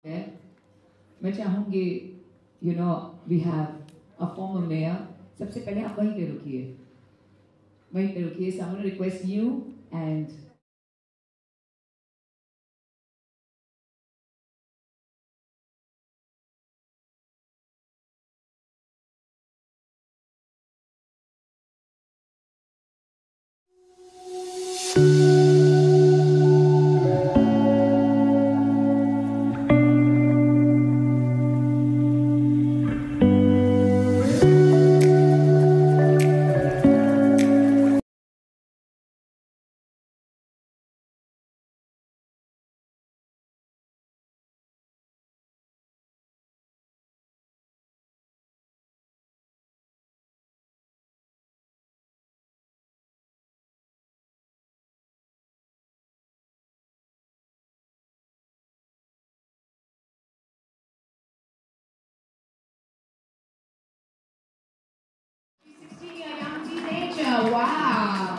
है। मैं चाहूंगी we have a former mayor. सबसे पहले आप वहीं पे रुकिए, वहीं पे रुकिए। So I'm going to request you and a young teenager. Wow.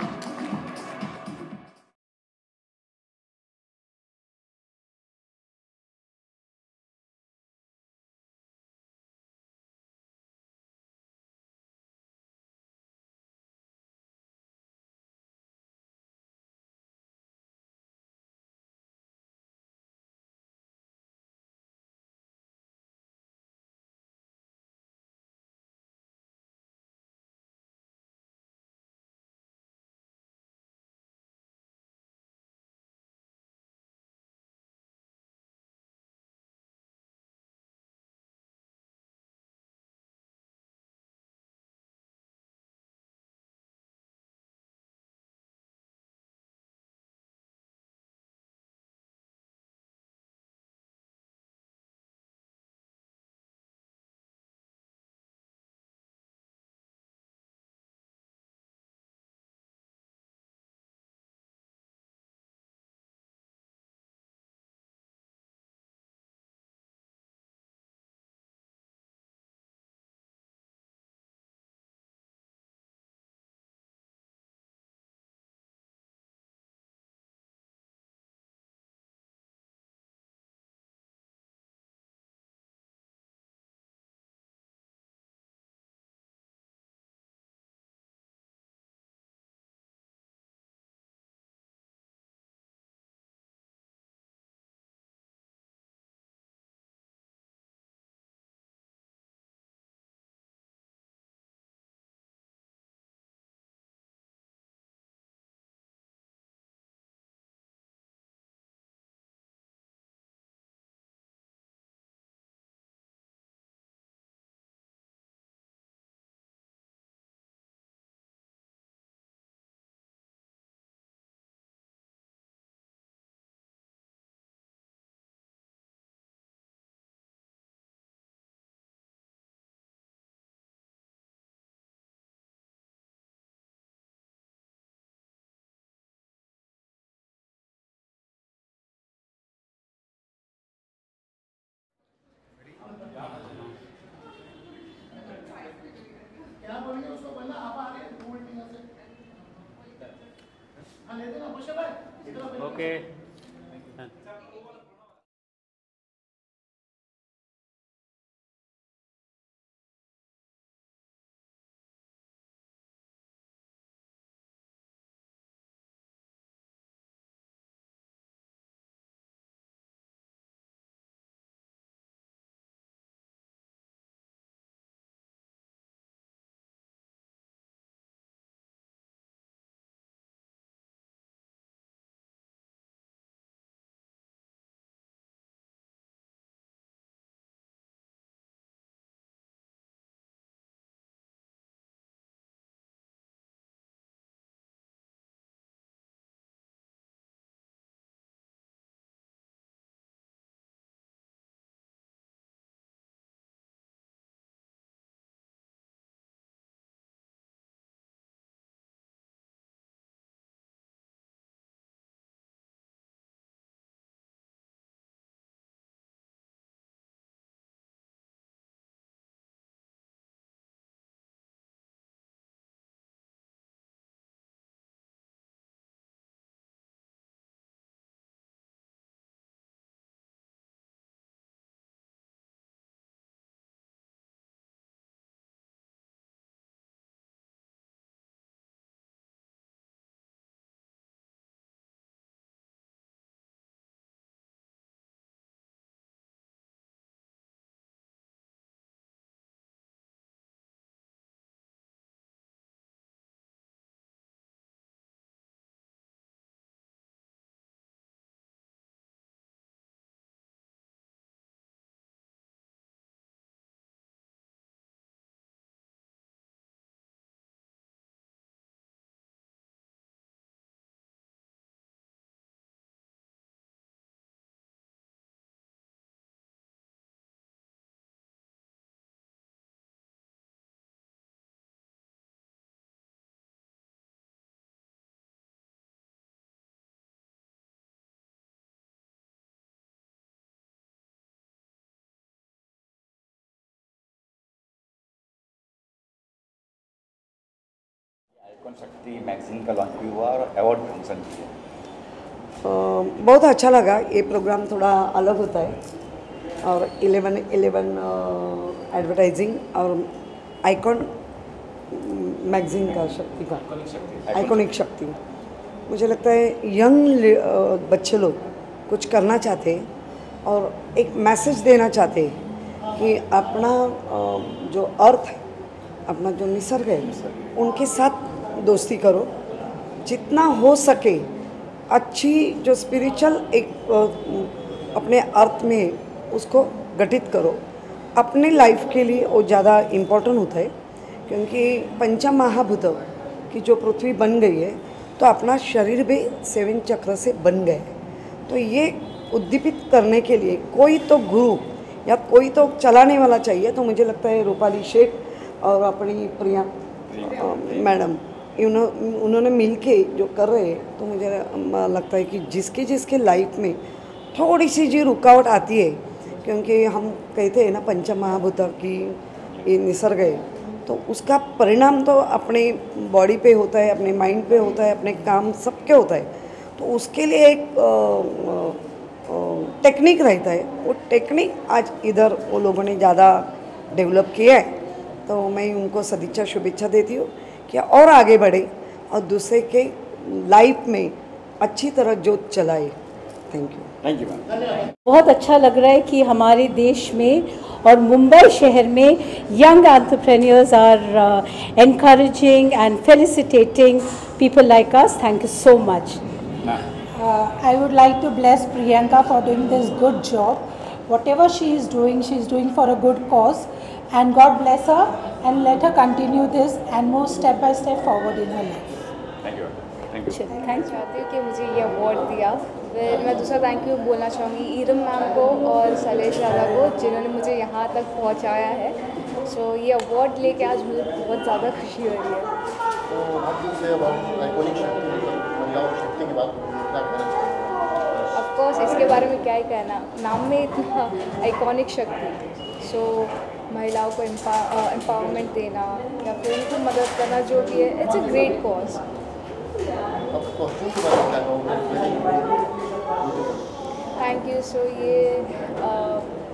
क्या बोलेंगे उसको बोलना आप आ रहे हैं दो मिनट यहाँ से। हाँ ले देना खुश है भाई। ओके। आइकॉन शक्ति मैगजीन का लॉन्च भी हुआ और अवार्ड फंक्शन भी है। बहुत अच्छा लगा। ये प्रोग्राम थोड़ा अलग होता है और 11 एडवर्टाइजिंग और आइकॉन मैगजीन का शक्ति का आइकॉनिक शक्ति, मुझे लगता है यंग बच्चे लोग कुछ करना चाहते हैं और एक मैसेज देना चाहते हैं कि अपना जो अर्थ है, अपना जो निसर्ग है, उनके साथ दोस्ती करो, जितना हो सके अच्छी जो स्पिरिचुअल एक अपने अर्थ में उसको गठित करो। अपने लाइफ के लिए वो ज़्यादा इम्पोर्टेंट होता है, क्योंकि पंचमहाभूत की जो पृथ्वी बन गई है तो अपना शरीर भी 7 चक्र से बन गए है। तो ये उद्दीपित करने के लिए कोई तो गुरु या कोई तो चलाने वाला चाहिए। तो मुझे लगता है रूपाली शेख और अपनी प्रिया मैडम उन्होंने मिलके जो कर रहे हैं, तो मुझे लगता है कि जिसके लाइफ में थोड़ी सी जी रुकावट आती है, क्योंकि हम कहते हैं ना पंचमहाभूत की ये निसर्ग है, तो उसका परिणाम तो अपने बॉडी पे होता है, अपने माइंड पे होता है, अपने काम सबके होता है। तो उसके लिए एक टेक्निक रहता है, वो टेक्निक आज इधर वो लोगों ने ज़्यादा डेवलप किया है। तो मैं उनको सदिच्छा शुभेच्छा देती हूँ कि और आगे बढ़े और दूसरे के लाइफ में अच्छी तरह जोत चलाए। Thank you ma'am. बहुत अच्छा लग रहा है कि हमारे देश में और मुंबई शहर में young entrepreneurs are encouraging and felicitating people like us. Thank you so much. I would like to bless Priyanka for doing this good job. Whatever she is doing for a good cause, and God bless her and let her continue this and move step by step forward in her life. Thank you. Thank you. Thank you. चाहती हूँ कि मुझे ये award दिया। फिर मैं दूसरा thank you बोलना चाहूँगी ईरम मैम को और शैलेश राजा को, जिन्होंने मुझे यहाँ तक पहुँचाया है। सो ये अवार्ड लेके आज मुझे बहुत ज़्यादा खुशी हो रही है। तो आप से आइकॉनिक शक्ति, महिलाओं की शक्ति की बात क्या कहना चाहिए? ऑफकोर्स इसके बारे में क्या ही कहना, नाम में इतना आइकॉनिक शक्ति। सो महिलाओं को एम्पावरमेंट देना या फिर उनको मदद करना जो भी है, it's a great cause. Thank you. So ये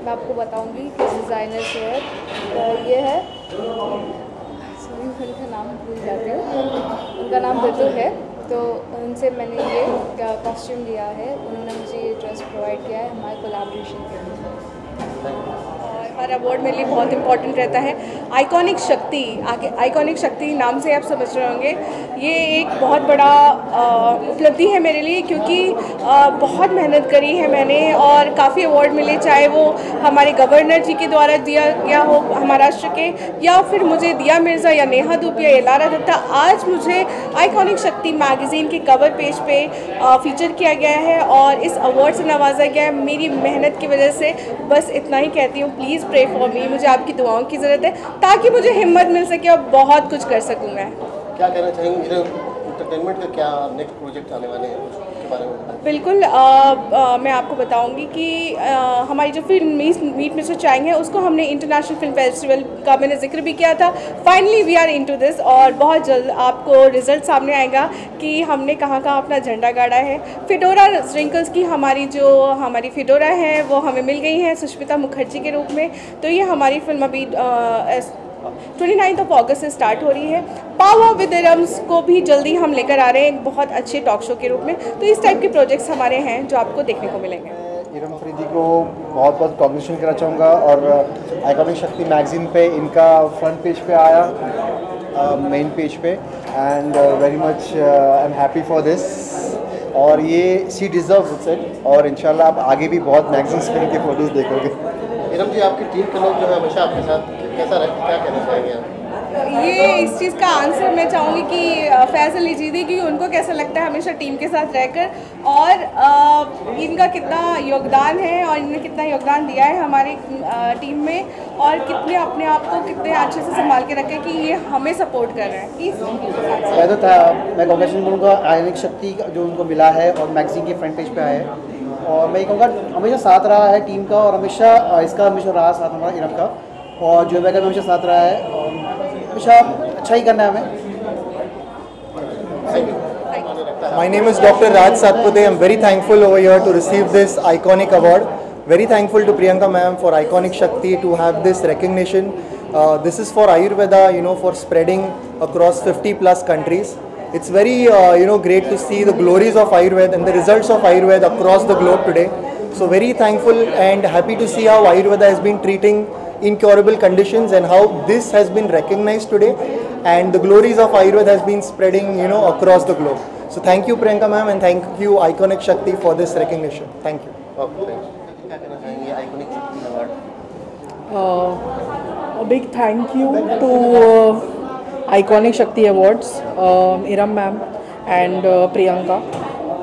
मैं आपको बताऊंगी किस डिज़ाइनर से है। ये है, सॉरी मैं उनका नाम भूल जाती हूँ, उनका नाम बितु है। तो उनसे मैंने ये कॉस्ट्यूम लिया है, उन्होंने मुझे ये ड्रेस प्रोवाइड किया है हमारे कोलैबोरेशन के लिए। हर अवार्ड मेरे लिए बहुत इंपॉर्टेंट रहता है। आइकॉनिक शक्ति, आइकॉनिक शक्ति नाम से आप समझ रहे होंगे, ये एक बहुत बड़ा उपलब्धि है मेरे लिए, क्योंकि बहुत मेहनत करी है मैंने और काफ़ी अवार्ड मिले, चाहे वो हमारे गवर्नर जी के द्वारा दिया गया हो महाराष्ट्र के, या फिर मुझे दिया मिर्ज़ा या नेहा धूप या लारा दत्ता। आज मुझे आइकॉनिक शक्ति मैगज़ीन के कवर पेज पे फीचर किया गया है और इस अवार्ड से नवाजा गया है मेरी मेहनत की वजह से। बस इतना ही कहती हूँ, प्लीज़ प्रे फॉर मी, मुझे आपकी दुआओं की ज़रूरत है ताकि मुझे हिम्मत मिल सके और बहुत कुछ कर सकूँ मैं। क्या कहना चाहेंगे एंटरटेनमेंट का, क्या नेक्स्ट प्रोजेक्ट आने वाले हैं उसके बारे में? बिल्कुल मैं आपको बताऊंगी कि हमारी जो फिल्म मीट मिस्टर चाइंग है, उसको हमने इंटरनेशनल फिल्म फेस्टिवल का मैंने जिक्र भी किया था। Finally we are into this और बहुत जल्द आपको रिजल्ट सामने आएगा कि हमने कहाँ कहाँ अपना झंडा गाड़ा है। फिडोरा रिंकल्स की हमारी फिडोरा है वो हमें मिल गई है सुष्मिता मुखर्जी के रूप में। तो ये हमारी फिल्म अभी 29 अगस्त से स्टार्ट हो रही है। पावर विद इरम्स को भी जल्दी हम लेकर आ रहे हैं एक बहुत अच्छे टॉक शो के रूप में। तो इस टाइप के प्रोजेक्ट्स हमारे हैं जो आपको देखने को मिलेंगे। इरम फरीदी को बहुत बहुत कॉग्निशन करना चाहूँगा और आइकॉनिक शक्ति मैगजीन पे इनका फ्रंट पेज पे आया, मेन पेज पे, and very much I am happy for this. और ये शी डिज़र्व इट और इंशाल्लाह आप आगे भी बहुत मैगजीन्स में इनके फोटोज़ देखोगे। इरम जी, आपकी टीम के लोग जो है हमेशा आपके साथ कैसा रहता, क्या कहना चाहेंगे आप? ये इस चीज़ का आंसर मैं चाहूँगी कि फैज़ल अली जीदी की उनको कैसा लगता है हमेशा टीम के साथ रहकर, और इनका कितना योगदान है और इन्होंने कितना योगदान दिया है हमारी टीम में, और कितने अपने आप को कितने अच्छे से संभाल के रखे कि ये हमें सपोर्ट कर रहे हैं। मैं तो था, मैं कांग्रेचुलेशन बोलूँगा आइकॉनिक शक्ति जो उनको मिला है और मैगजीन के फ्रंट पेज पे आया है। और मैं ये कहूँगा हमेशा साथ रहा है टीम का, और हमेशा रहा साथ हमारा इरम का, और जो बैगर हमेशा साथ रहा है, और हमेशा अच्छा ही करना है हमें। My name is Dr. Raj Satpute. I'm very thankful over here to receive this iconic award. Very thankful to Priyanka ma'am for Iconic Shakti to have this recognition. This is for Ayurveda, for spreading across 50 plus countries. It's very, great to see the glories of Ayurveda and the results of Ayurveda across the globe today. So very thankful and happy to see how Ayurveda has been treating incurable conditions and how this has been recognized today, and the glories of Ayurveda has been spreading, across the globe. So thank you Priyanka ma'am, and thank you Iconic Shakti for this recognition. Thank you. A big thank you to Iconic Shakti Awards, Iram ma'am and Priyanka.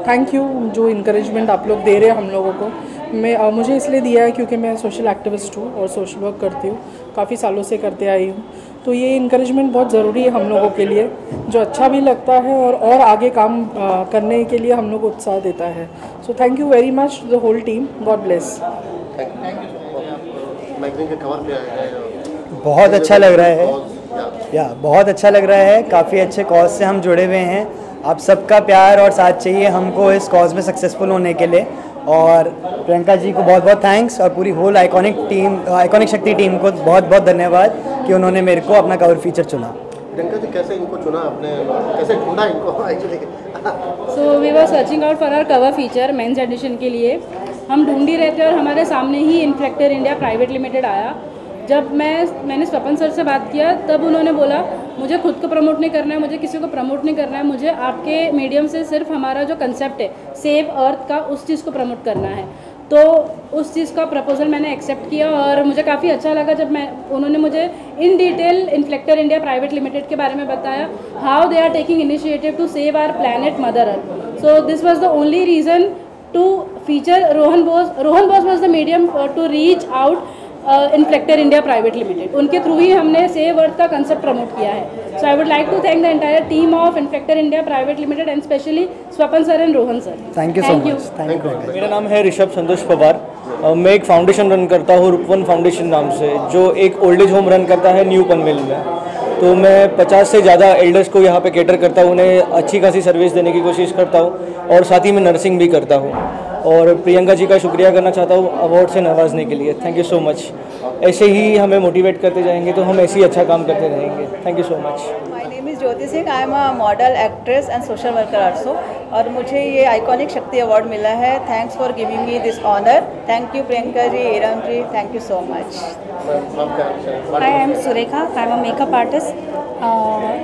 Thank you जो encouragement आप लोग दे रहे हैं हम लोगों को। मुझे इसलिए दिया है क्योंकि मैं सोशल एक्टिविस्ट हूँ और सोशल वर्क करती हूँ, काफ़ी सालों से करते आई हूँ, तो ये इनकरेजमेंट बहुत ज़रूरी है हम लोगों के लिए, जो अच्छा भी लगता है और आगे काम करने के लिए हम लोग उत्साह देता है। So thank you very much the whole team, God bless. बहुत अच्छा लग रहा है, बहुत अच्छा लग रहा है, काफ़ी अच्छे कॉज से हम जुड़े हुए हैं। आप सबका प्यार और साथ चाहिए हमको इस कॉज में सक्सेसफुल होने के लिए, और प्रियंका जी को बहुत बहुत थैंक्स और पूरी होल आइकॉनिक शक्ति टीम को बहुत बहुत धन्यवाद कि उन्होंने मेरे को अपना कवर फीचर चुना। प्रियंका जी कैसे इनको चुना आपने, कैसे ढूंढा इनको actually? So we were searching out for our cover feature men's edition के लिए, हम ढूंढ ही रहे थे और हमारे सामने ही इन्फ्लेक्टर इंडिया प्राइवेट लिमिटेड आया। जब मैंने स्वपन सर से बात किया तब उन्होंने बोला मुझे खुद को प्रमोट नहीं करना है, मुझे किसी को प्रमोट नहीं करना है, मुझे आपके मीडियम से सिर्फ हमारा जो कंसेप्ट है सेव अर्थ का, उस चीज़ को प्रमोट करना है। तो उस चीज़ का प्रपोजल मैंने एक्सेप्ट किया और मुझे काफ़ी अच्छा लगा जब उन्होंने मुझे in detail Inflector India private limited के बारे में बताया, how they are taking initiative to save our planet mother earth. So this was the only reason to feature Rohan Bose was the medium to reach out Inflector India private limited, उनके through ही हमने save earth का concept promote किया है। So I would like to thank the entire team of Inflector India private limited and specially Swapan sir and Rohan sir. Thank you so much. Thank you. मेरा नाम है ऋषभ संतोष पवार, मैं एक फाउंडेशन रन करता हूँ रूपवन फाउंडेशन नाम से, जो एक ओल्ड एज होम रन करता है न्यू पनवेल में। तो मैं 50 से ज़्यादा एल्डर्स को यहाँ पे कैटर करता हूँ, उन्हें अच्छी खासी सर्विस देने की कोशिश करता हूँ और साथ ही मैं नर्सिंग भी करता हूँ। और प्रियंका जी का शुक्रिया करना चाहता हूँ अवार्ड से नवाजने के लिए। Thank you so much. ऐसे ही हमें मोटिवेट करते जाएंगे तो हम ऐसे ही अच्छा काम करते रहेंगे। Thank you so much. My name is Jyoti Singh, I am a model, actress and social worker also, और मुझे ये आइकॉनिक शक्ति अवार्ड मिला है। Thanks for giving me this honour. Thank you Priyanka ji, Iram ji, thank you so much. I am Surekha, I am a makeup artist.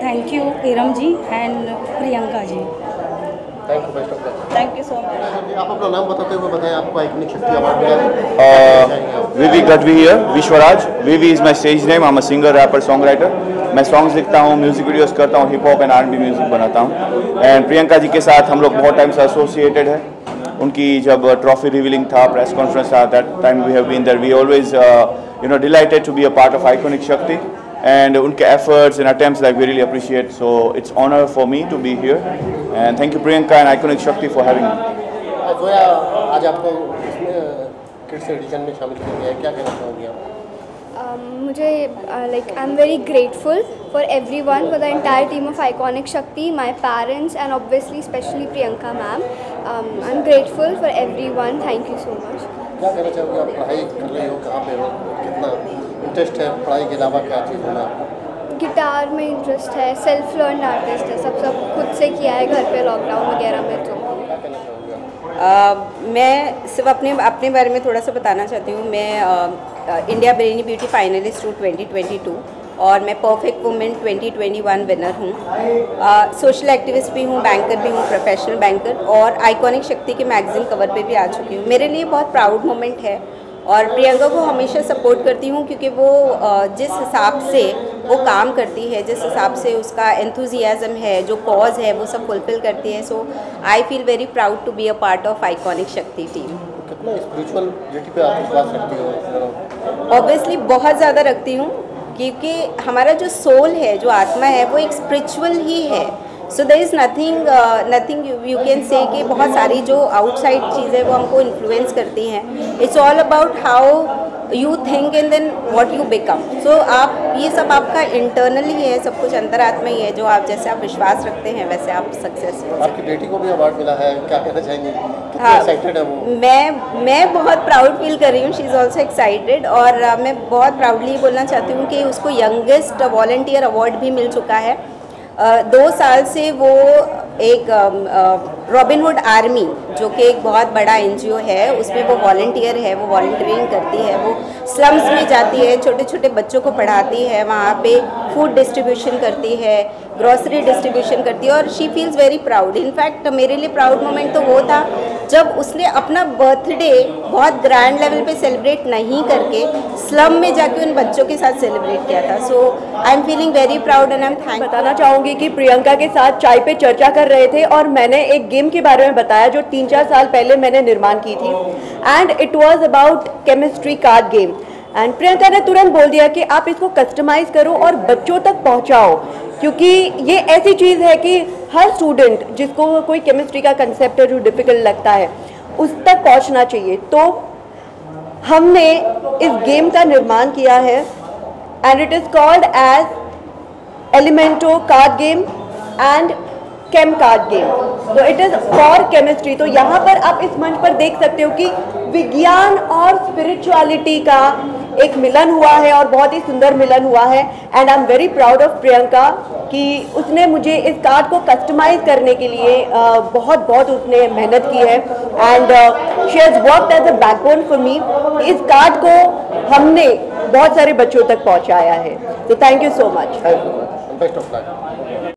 Thank you Iram ji and Priyanka ji. Thank you so much. आप अपना नाम बताते हुए बताएं, आपको आइकॉनिक शक्ति अवार्ड मिला है। Vivi Gadhvi here, Vishwaraj. Vivi is my stage name, I am a singer, rapper, songwriter. मैं सॉन्ग्स लिखता हूँ, म्यूजिक वीडियोस करता हूँ, hip hop and R&B music बनाता हूँ। एंड प्रियंका जी के साथ हम लोग बहुत टाइम से एसोसिएटेड है। उनकी जब ट्रॉफी रिवीलिंग था, प्रेस कॉन्फ्रेंस था, that time we have been there. We always delighted to be a part of iconic Shakti, and unke efforts and attempts like we really appreciate. So it's honor for me to be here, and thank you Priyanka and Iconic Shakti for having me. Zoya, आज आपको इसमें kids addition में शामिल किया गया है, क्या कहना चाहोगे आप? मुझे like I'm very grateful for everyone, for the entire team of Iconic Shakti, my parents and obviously especially Priyanka ma'am. I'm grateful for everyone. Thank you so much. क्या कहना चाहोगे आप? पढ़ाई कर रहे हो, कहाँ पे हो, कितना इंटरेस्ट है पढ़ाई के अलावा, क्या चीज़ में आपको? गिटार में इंटरेस्ट है, सेल्फ लर्न आर्टिस्ट है, सब खुद से किया है घर पे लॉकडाउन वगैरह में। तो क्या कहना चाहोगे? मैं सिर्फ अपने बारे में थोड़ा सा बताना चाहती हूँ। मैं इंडिया ब्रेनी ब्यूटी फाइनलिस्ट हूँ 2022 और मैं परफेक्ट वुमेन 2021 विनर हूँ। सोशल एक्टिविस्ट भी हूँ, बैंकर भी हूँ, प्रोफेशनल बैंकर, और आइकॉनिक शक्ति के मैगजीन कवर पे भी आ चुकी हूँ। मेरे लिए बहुत प्राउड मोमेंट है और प्रियंका को हमेशा सपोर्ट करती हूँ क्योंकि वो जिस हिसाब से वो काम करती है, जिस हिसाब से उसका एंथुजियाज़म है, जो कॉज है, वो सब फुलफिल करती है। So I feel very proud to be a part of iconic Shakti team. कितना स्पिरिचुअलिटी पे आप विश्वास रखती हो? ऑब्वियसली बहुत ज़्यादा रखती हूँ क्योंकि हमारा जो सोल है, जो आत्मा है, वो एक स्पिरिचुअल ही है। So there is nothing you can say कि बहुत सारी जो आउटसाइड चीज़ें वो हमको इन्फ्लुएंस करती हैं. It's all about how you think and then what you become. So आप ये सब आपका इंटरनली है, सब कुछ अंतरात्मा ही है. जो आप जैसे आप विश्वास रखते हैं वैसे आप सक्सेसफुल. आपकी बेटी को भी अवार्ड मिला है, क्या कहना चाहेंगे? कितनी एक्साइटेड है वो? मैं बहुत प्राउड फील कर रही हूँ. She is also excited. और मैं बहुत प्राउडली बोलना चाहती हूँ कि उसको यंगेस्ट वॉलंटियर अवार्ड भी मिल चुका है. 2 साल से वो एक रॉबिनहुड आर्मी जो कि एक बहुत बड़ा NGO है, उसमें वो वॉलंटियर है. वो वॉलंटियरिंग करती है, वो स्लम्स में जाती है, छोटे छोटे बच्चों को पढ़ाती है, वहाँ पे फूड डिस्ट्रीब्यूशन करती है, ग्रॉसरी डिस्ट्रीब्यूशन करती है. और she feels very proud. In fact मेरे लिए प्राउड मोमेंट तो वो था जब उसने अपना बर्थडे बहुत ग्रैंड लेवल पे सेलिब्रेट नहीं करके स्लम में जाके उन बच्चों के साथ सेलिब्रेट किया था. So I am feeling very proud and I am thank. बताना चाहूँगी कि प्रियंका के साथ चाय पे चर्चा कर रहे थे और मैंने एक गेम के बारे में बताया जो 3-4 साल पहले मैंने निर्माण की थी. And it was about chemistry card game. And Priyanka ने तुरंत बोल दिया कि आप इसको कस्टमाइज़ करो और बच्चों तक पहुंचाओ, क्योंकि ये ऐसी चीज़ है कि हर स्टूडेंट जिसको कोई केमिस्ट्री का कंसेप्ट है जो डिफ़िकल्ट लगता है उस तक पहुंचना चाहिए. तो हमने इस गेम का निर्माण किया है and it is called as Elemento card game and chem card game. तो इट इज़ फॉर केमिस्ट्री. तो यहाँ पर आप इस मंच पर देख सकते हो कि विज्ञान और स्पिरिचुअलिटी का एक मिलन हुआ है और बहुत ही सुंदर मिलन हुआ है. And I am very proud of Priyanka कि उसने मुझे इस कार्ड को कस्टमाइज़ करने के लिए बहुत उसने मेहनत की है. And she has worked as a backbone for me. इस कार्ड को हमने बहुत सारे बच्चों तक पहुँचाया है. तो thank you so much. Best of luck.